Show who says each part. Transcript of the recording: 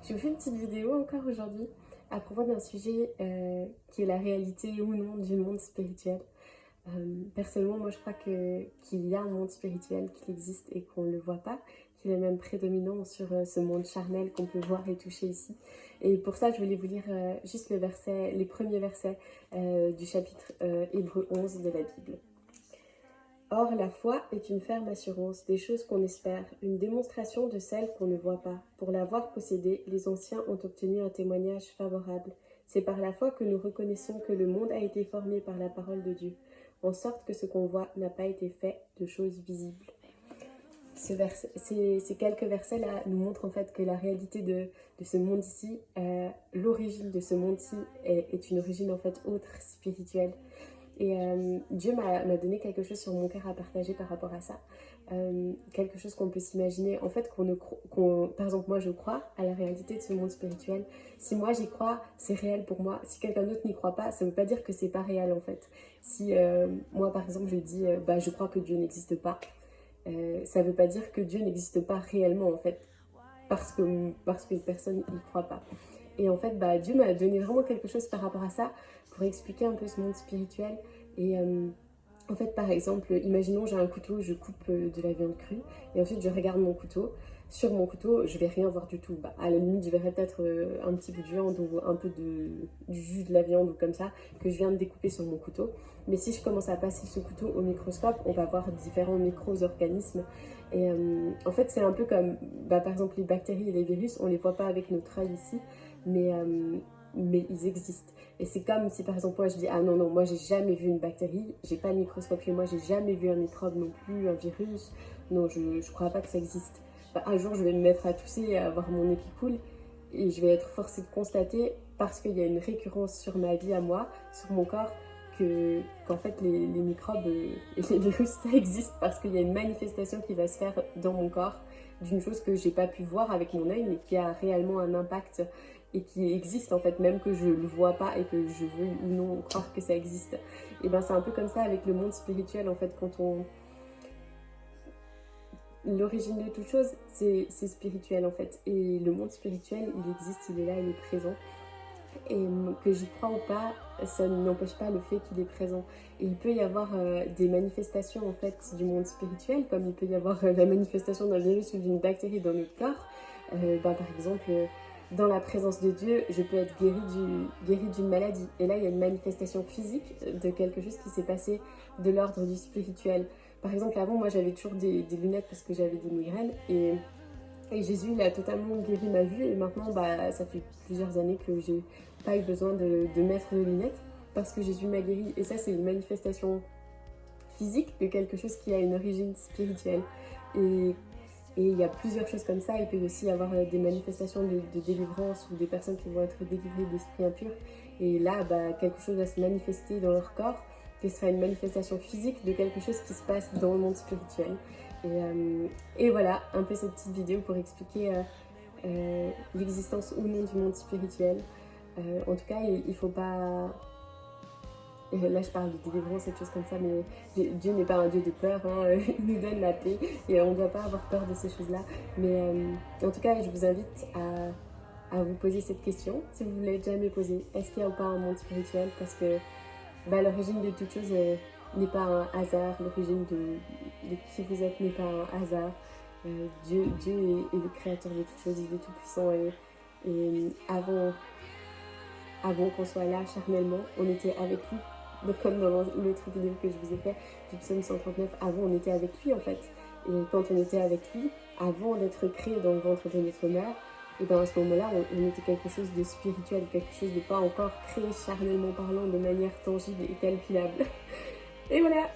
Speaker 1: Je vous fais une petite vidéo encore aujourd'hui à propos d'un sujet qui est la réalité ou non du monde spirituel. Personnellement, moi je crois qu'il y a un monde spirituel, qu'il existe et qu'on ne le voit pas, qu'il est même prédominant sur ce monde charnel qu'on peut voir et toucher ici. Et pour ça, je voulais vous lire juste les premiers versets du chapitre Hébreux 11 de la Bible. Or, la foi est une ferme assurance des choses qu'on espère, une démonstration de celles qu'on ne voit pas. Pour l'avoir possédée, les anciens ont obtenu un témoignage favorable. C'est par la foi que nous reconnaissons que le monde a été formé par la parole de Dieu, en sorte que ce qu'on voit n'a pas été fait de choses visibles. Ces quelques versets-là nous montrent en fait que la réalité de ce monde ici, l'origine de ce monde-ci est une origine en fait autre, spirituelle. Et Dieu m'a donné quelque chose sur mon cœur à partager par rapport à ça. Quelque chose qu'on peut s'imaginer. En fait, par exemple, moi, je crois à la réalité de ce monde spirituel. Si moi, j'y crois, c'est réel pour moi. Si quelqu'un d'autre n'y croit pas, ça ne veut pas dire que c'est pas réel, en fait. Si moi, par exemple, je dis je crois que Dieu n'existe pas, ça ne veut pas dire que Dieu n'existe pas réellement, en fait. Parce qu'une personne n'y croit pas. Et en fait, Dieu m'a donné vraiment quelque chose par rapport à ça pour expliquer un peu ce monde spirituel. Et en fait, par exemple, imaginons j'ai un couteau, je coupe de la viande crue et ensuite je regarde mon couteau. Sur mon couteau, je vais rien voir du tout. À la limite, je verrai peut-être un petit bout de viande ou un peu du jus de la viande ou comme ça que je viens de découper sur mon couteau. Mais si je commence à passer ce couteau au microscope, on va voir différents micro-organismes. Et en fait, c'est un peu comme, par exemple, les bactéries et les virus, on les voit pas avec notre œil ici, mais ils existent. Et c'est comme si par exemple moi je dis ah non moi j'ai jamais vu une bactérie, j'ai pas de microscope chez moi, j'ai jamais vu un microbe non plus, un virus, non je crois pas que ça existe. Un jour je vais me mettre à tousser et à avoir mon nez qui coule et je vais être forcée de constater parce qu'il y a une récurrence sur ma vie à moi, sur mon corps, qu'en fait les microbes et les virus ça existe parce qu'il y a une manifestation qui va se faire dans mon corps d'une chose que j'ai pas pu voir avec mon œil mais qui a réellement un impact et qui existe en fait, même que je le vois pas et que je veux ou non croire que ça existe. Et c'est un peu comme ça avec le monde spirituel en fait, l'origine de toute chose c'est spirituel en fait, et le monde spirituel il existe, il est là, il est présent. Et que j'y crois ou pas, ça n'empêche pas le fait qu'il est présent. Et il peut y avoir des manifestations en fait du monde spirituel, comme il peut y avoir la manifestation d'un virus ou d'une bactérie dans notre corps. Par exemple, dans la présence de Dieu, je peux être guérie d'une maladie. Et là, il y a une manifestation physique de quelque chose qui s'est passé de l'ordre du spirituel. Par exemple, avant, moi, j'avais toujours des lunettes parce que j'avais des migraines. Et Jésus, il a totalement guéri ma vue. Et maintenant, ça fait plusieurs années que j'ai pas eu besoin de mettre de lunettes parce que Jésus m'a guéri. Et ça, c'est une manifestation physique de quelque chose qui a une origine spirituelle. Et il y a plusieurs choses comme ça. Il peut aussi y avoir des manifestations de délivrance ou des personnes qui vont être délivrées d'esprits impurs. Et là, quelque chose va se manifester dans leur corps qui sera une manifestation physique de quelque chose qui se passe dans le monde spirituel. Et voilà, un peu cette petite vidéo pour expliquer l'existence ou non du monde spirituel. En tout cas, il faut pas... Là, je parle de délivrance et de choses comme ça, mais Dieu n'est pas un Dieu de peur, hein, il nous donne la paix et on ne doit pas avoir peur de ces choses-là. Mais en tout cas, je vous invite à vous poser cette question, si vous ne l'avez jamais posée. Est-ce qu'il n'y a pas un monde spirituel? Parce que l'origine de toute chose n'est pas un hasard, l'origine de qui vous êtes n'est pas un hasard. Dieu est le créateur de toutes choses, il est tout puissant et avant qu'on soit là charnellement, on était avec lui. Donc comme dans l'autre vidéo que je vous ai fait du psaume 139, avant on était avec lui en fait. Et quand on était avec lui, avant d'être créé dans le ventre de notre mère, et à ce moment-là, on était quelque chose de spirituel, quelque chose de pas encore créé charnellement parlant de manière tangible et calculable. Et voilà!